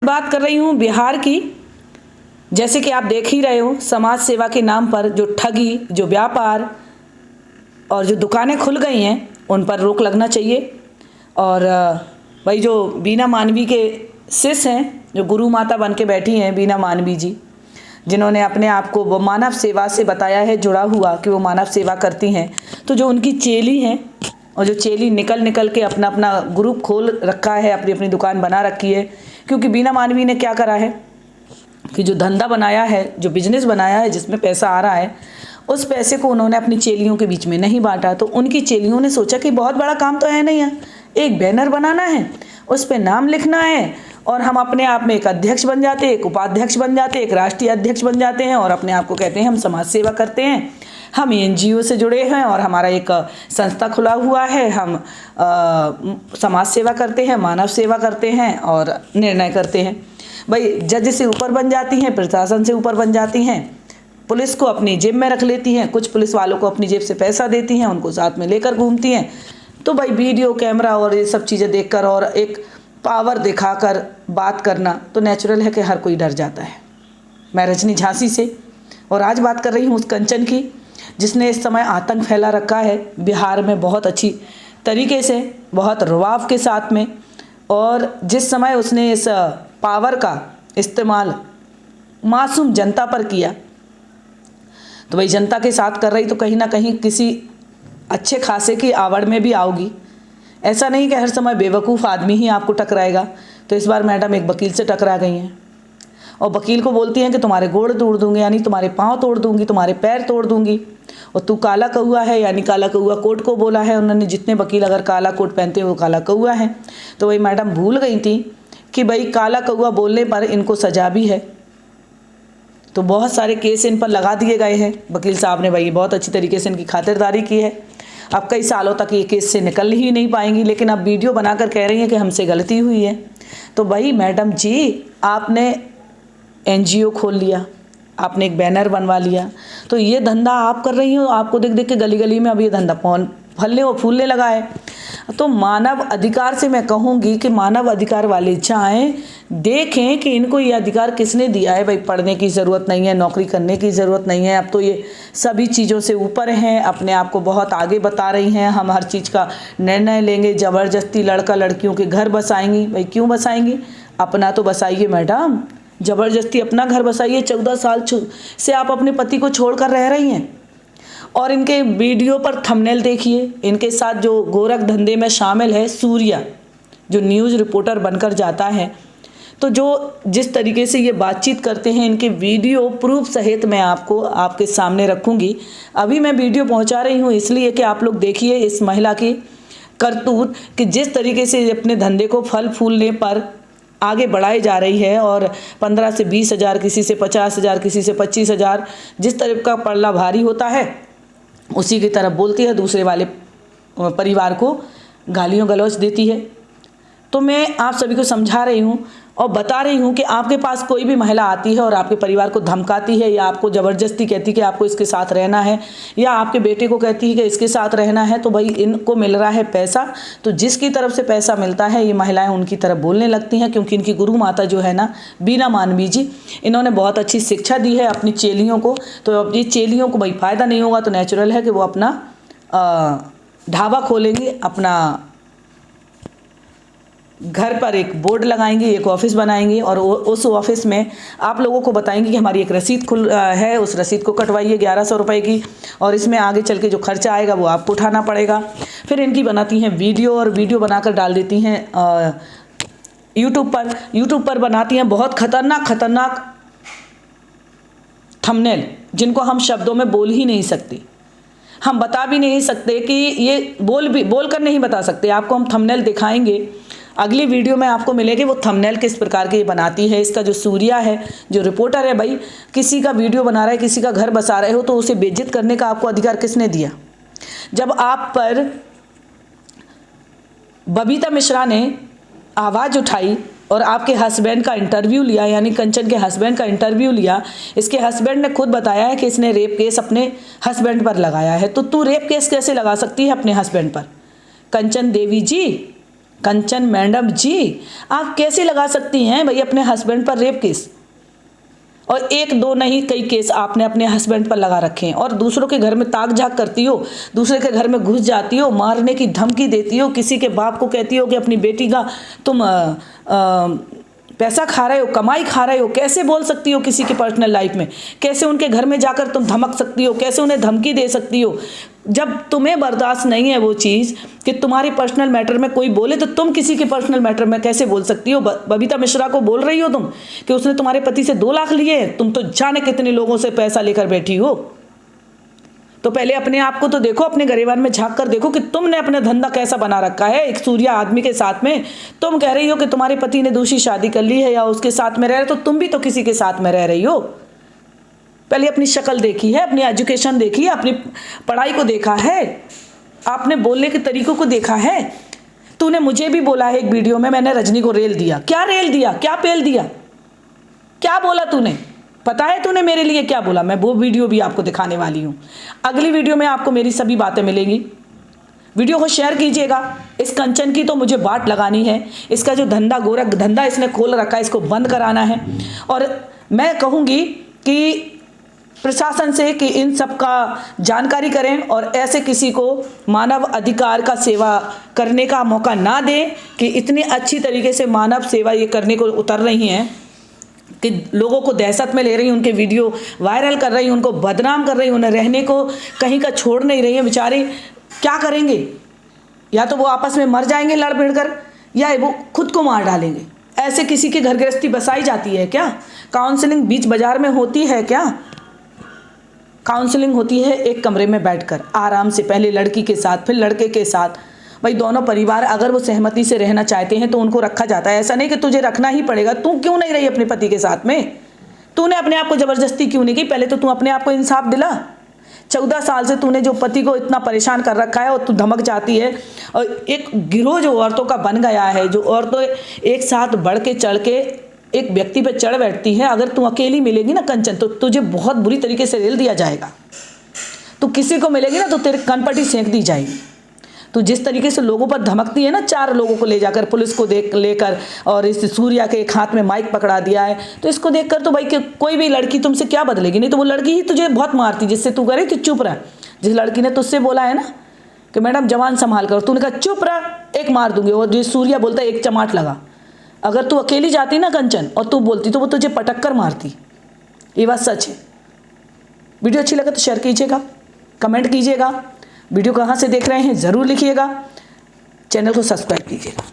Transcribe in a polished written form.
बात कर रही हूँ बिहार की। जैसे कि आप देख ही रहे हो, समाज सेवा के नाम पर जो ठगी, जो व्यापार और जो दुकानें खुल गई हैं उन पर रोक लगना चाहिए। और भाई जो बीना मानवी के शिष्य हैं, जो गुरु माता बन के बैठी हैं बीना मानवी जी, जिन्होंने अपने आप को वो मानव सेवा से बताया है, जुड़ा हुआ कि वो मानव सेवा करती हैं, तो जो उनकी चेली हैं और जो चेली निकल निकल के अपना अपना ग्रुप खोल रखा है, अपनी अपनी दुकान बना रखी है। क्योंकि बीना मानवी ने क्या करा है कि जो धंधा बनाया है, जो बिजनेस बनाया है, जिसमें पैसा आ रहा है, उस पैसे को उन्होंने अपनी चेलियों के बीच में नहीं बांटा। तो उनकी चेलियों ने सोचा कि बहुत बड़ा काम तो है नहीं है, एक बैनर बनाना है, उस पर नाम लिखना है और हम अपने आप में एक अध्यक्ष बन जाते हैं, एक उपाध्यक्ष बन जाते हैं, एक राष्ट्रीय अध्यक्ष बन जाते हैं और अपने आप को कहते हैं हम समाज सेवा करते हैं, हम एनजीओ से जुड़े हैं और हमारा एक संस्था खुला हुआ है, हम समाज सेवा करते हैं, मानव सेवा करते हैं और निर्णय करते हैं। भाई जज से ऊपर बन जाती हैं, प्रशासन से ऊपर बन जाती हैं, पुलिस को अपनी जेब में रख लेती हैं, कुछ पुलिस वालों को अपनी जेब से पैसा देती हैं, उनको साथ में लेकर घूमती हैं। तो भाई वीडियो कैमरा और ये सब चीज़ें देखकर और एक पावर दिखाकर बात करना तो नेचुरल है कि हर कोई डर जाता है। मैं रजनी झांसी से, और आज बात कर रही हूँ उस कंचन की जिसने इस समय आतंक फैला रखा है बिहार में बहुत अच्छी तरीके से, बहुत रुआब के साथ में। और जिस समय उसने इस पावर का इस्तेमाल मासूम जनता पर किया, तो भाई जनता के साथ कर रही तो कहीं ना कहीं किसी अच्छे खासे की आवड़ में भी आओगी। ऐसा नहीं कि हर समय बेवकूफ़ आदमी ही आपको टकराएगा। तो इस बार मैडम एक वकील से टकरा गई हैं और वकील को बोलती हैं कि तुम्हारे गोड़ तोड़ दूंगी, यानी तुम्हारे पाँव तोड़ दूंगी, तुम्हारे पैर तोड़ दूंगी, और तू काला कौआ है, यानी काला कौआ कोर्ट को बोला है उन्होंने। जितने वकील अगर काला कोट पहनते हैं वो काला कौआ है। तो वही मैडम भूल गई थी कि भाई काला कौआ बोलने पर इनको सजा भी है। तो बहुत सारे केस इन पर लगा दिए गए हैं। वकील साहब ने भाई बहुत अच्छी तरीके से इनकी खातिरदारी की है। अब कई सालों तक ये केस से निकल ही नहीं पाएंगी, लेकिन अब वीडियो बनाकर कह रही हैं कि हमसे गलती हुई है। तो भाई मैडम जी, आपने एनजीओ खोल लिया, आपने एक बैनर बनवा लिया, तो ये धंधा आप कर रही हो। आपको देख देख के गली गली में अब ये धंधा फलने और फूलने लगा है। तो मानव अधिकार से मैं कहूँगी कि मानव अधिकार वाले चाहें देखें कि इनको ये अधिकार किसने दिया है। भाई पढ़ने की ज़रूरत नहीं है, नौकरी करने की ज़रूरत नहीं है, अब तो ये सभी चीज़ों से ऊपर हैं, अपने आप को बहुत आगे बता रही हैं, हम हर चीज़ का निर्णय लेंगे, ज़बरदस्ती लड़का लड़कियों के घर बसाएंगी। भाई क्यों बसाएंगी? अपना तो बसाइए मैडम, ज़बरदस्ती अपना घर बसाइए। 14 साल से आप अपने पति को छोड़कर रह रही हैं। और इनके वीडियो पर थंबनेल देखिए, इनके साथ जो गोरख धंधे में शामिल है सूर्या, जो न्यूज़ रिपोर्टर बनकर जाता है, तो जो जिस तरीके से ये बातचीत करते हैं, इनके वीडियो प्रूफ सहित मैं आपको आपके सामने रखूँगी। अभी मैं वीडियो पहुँचा रही हूँ इसलिए कि आप लोग देखिए इस महिला की करतूत कि जिस तरीके से अपने धंधे को फल फूलने पर आगे बढ़ाई जा रही है। और 15 से 20 हज़ार, किसी से 50 हज़ार, किसी से 25 हज़ार, जिस तरह का पल्ला भारी होता है उसी की तरफ बोलती है, दूसरे वाले परिवार को गालियों गलौज देती है। तो मैं आप सभी को समझा रही हूँ और बता रही हूँ कि आपके पास कोई भी महिला आती है और आपके परिवार को धमकाती है या आपको ज़बरदस्ती कहती है कि आपको इसके साथ रहना है, या आपके बेटे को कहती है कि इसके साथ रहना है, तो भाई इनको मिल रहा है पैसा। तो जिसकी तरफ से पैसा मिलता है ये महिलाएं उनकी तरफ बोलने लगती हैं, क्योंकि इनकी गुरु माता जो है ना बीना मानवी जी, इन्होंने बहुत अच्छी शिक्षा दी है अपनी चेलियों को। तो अब ये चेलियों को भाई फ़ायदा नहीं होगा तो नेचुरल है कि वो अपना ढाबा खोलेंगे, अपना घर पर एक बोर्ड लगाएंगे, एक ऑफिस बनाएंगे और उस ऑफिस में आप लोगों को बताएंगे कि हमारी एक रसीद खुल है, उस रसीद को कटवाइए 1100 रुपये की, और इसमें आगे चल के जो खर्चा आएगा वो आपको उठाना पड़ेगा। फिर इनकी बनाती हैं वीडियो और वीडियो बनाकर डाल देती हैं यूट्यूब पर बनाती हैं बहुत खतरनाक थंबनेल, जिनको हम शब्दों में बोल ही नहीं सकते, हम बता भी नहीं सकते कि ये बोल कर नहीं बता सकते। आपको हम थंबनेल दिखाएंगे, अगली वीडियो में आपको मिलेगी वो थंबनेल किस प्रकार की बनाती है। इसका जो सूर्या है, जो रिपोर्टर है, भाई किसी का वीडियो बना रहा है, किसी का घर बसा रहे हो, तो उसे बेइज्जत करने का आपको अधिकार किसने दिया? जब आप पर बबीता मिश्रा ने आवाज़ उठाई और आपके हस्बैंड का इंटरव्यू लिया, यानी कंचन के हस्बैंड का इंटरव्यू लिया, इसके हस्बैंड ने खुद बताया है कि इसने रेप केस अपने हस्बैंड पर लगाया है। तो तू रेप केस कैसे लगा सकती है अपने हस्बैंड पर? कंचन देवी जी, कंचन मैडम जी, आप कैसे लगा सकती हैं भाई अपने हस्बैंड पर रेप केस? और एक दो नहीं, कई केस आपने अपने हस्बैंड पर लगा रखे हैं। और दूसरों के घर में ताक झाक करती हो, दूसरे के घर में घुस जाती हो, मारने की धमकी देती हो, किसी के बाप को कहती हो कि अपनी बेटी का तुम पैसा खा रहे हो, कमाई खा रहे हो। कैसे बोल सकती हो किसी के पर्सनल लाइफ में? कैसे उनके घर में जाकर तुम धमक सकती हो? कैसे उन्हें धमकी दे सकती हो? जब तुम्हें बर्दाश्त नहीं है वो चीज़ कि तुम्हारी पर्सनल मैटर में कोई बोले, तो तुम किसी के पर्सनल मैटर में कैसे बोल सकती हो? बबीता मिश्रा को बोल रही हो तुम कि उसने तुम्हारे पति से 2 लाख लिए। तुम तो जाने कितने लोगों से पैसा लेकर बैठी हो। तो पहले अपने आप को तो देखो, अपने गरेबान में झांक कर देखो कि तुमने अपना धंधा कैसा बना रखा है एक सूर्या आदमी के साथ में। तुम कह रही हो कि तुम्हारे पति ने दूसरी शादी कर ली है या उसके साथ में रह रहे, तो तुम भी तो किसी के साथ में रह रही हो। पहले अपनी शक्ल देखी है, अपनी एजुकेशन देखी है, अपनी पढ़ाई को देखा है, आपने बोलने के तरीकों को देखा है। तूने मुझे भी बोला है एक वीडियो में, मैंने रजनी को रेल दिया। क्या रेल दिया? क्या पेल दिया? क्या बोला तूने? पता है तूने मेरे लिए क्या बोला? मैं वो वीडियो भी आपको दिखाने वाली हूँ। अगली वीडियो में आपको मेरी सभी बातें मिलेंगी। वीडियो को शेयर कीजिएगा। इस कंचन की तो मुझे बाट लगानी है। इसका जो धंधा, गोरख धंधा इसने खोल रखा है, इसको बंद कराना है। और मैं कहूँगी कि प्रशासन से कि इन सब का जानकारी करें और ऐसे किसी को मानव अधिकार का सेवा करने का मौका ना दें कि इतनी अच्छी तरीके से मानव सेवा ये करने को उतर रही हैं कि लोगों को दहशत में ले रही, उनके वीडियो वायरल कर रही, उनको बदनाम कर रही, उन्हें रहने को कहीं का छोड़ नहीं रही है। बेचारे क्या करेंगे? या तो वो आपस में मर जाएंगे लड़ भिड़ कर, या वो खुद को मार डालेंगे। ऐसे किसी की घर गृहस्थी बसाई जाती है क्या? काउंसलिंग बीच बाजार में होती है क्या? काउंसलिंग होती है एक कमरे में बैठकर आराम से, पहले लड़की के साथ फिर लड़के के साथ। भाई दोनों परिवार अगर वो सहमति से रहना चाहते हैं तो उनको रखा जाता है। ऐसा नहीं कि तुझे रखना ही पड़ेगा। तू क्यों नहीं रही अपने पति के साथ में? तूने अपने आप को ज़बरदस्ती क्यों नहीं की? पहले तो तू अपने आप को इंसाफ दिला। 14 साल से तूने जो पति को इतना परेशान कर रखा है और तू धमक जाती है। और एक गिरोह जो औरतों का बन गया है, जो औरतें एक साथ बढ़ के चढ़ के एक व्यक्ति पे चढ़ बैठती है। अगर तू अकेली मिलेगी ना कंचन, तो तुझे बहुत बुरी तरीके से रेल दिया जाएगा। तू किसी को मिलेगी ना तो तेरे कनपटी सेंक दी जाएगी। तो जिस तरीके से लोगों पर धमकती है ना, 4 लोगों को ले जाकर पुलिस को लेकर, और इस सूर्या के एक हाथ में माइक पकड़ा दिया है, तो इसको देखकर तो भाई कोई भी लड़की तुमसे क्या बदलेगी? नहीं तो वो लड़की ही तुझे बहुत मारती, जिससे तू करे कि चुप रह। जिस लड़की ने तुझसे बोला है ना कि मैडम जवान संभाल कर, तूने कहा चुप रह, एक मार दूंगी। और जो सूर्या बोलता है एक चमाट लगा। अगर तू अकेली जाती ना कंचन और तू बोलती, तो वो तुझे पटक कर मारती। ये बात सच है। वीडियो अच्छी लगे तो शेयर कीजिएगा, कमेंट कीजिएगा। वीडियो कहाँ से देख रहे हैं ज़रूर लिखिएगा। चैनल को सब्सक्राइब कीजिएगा।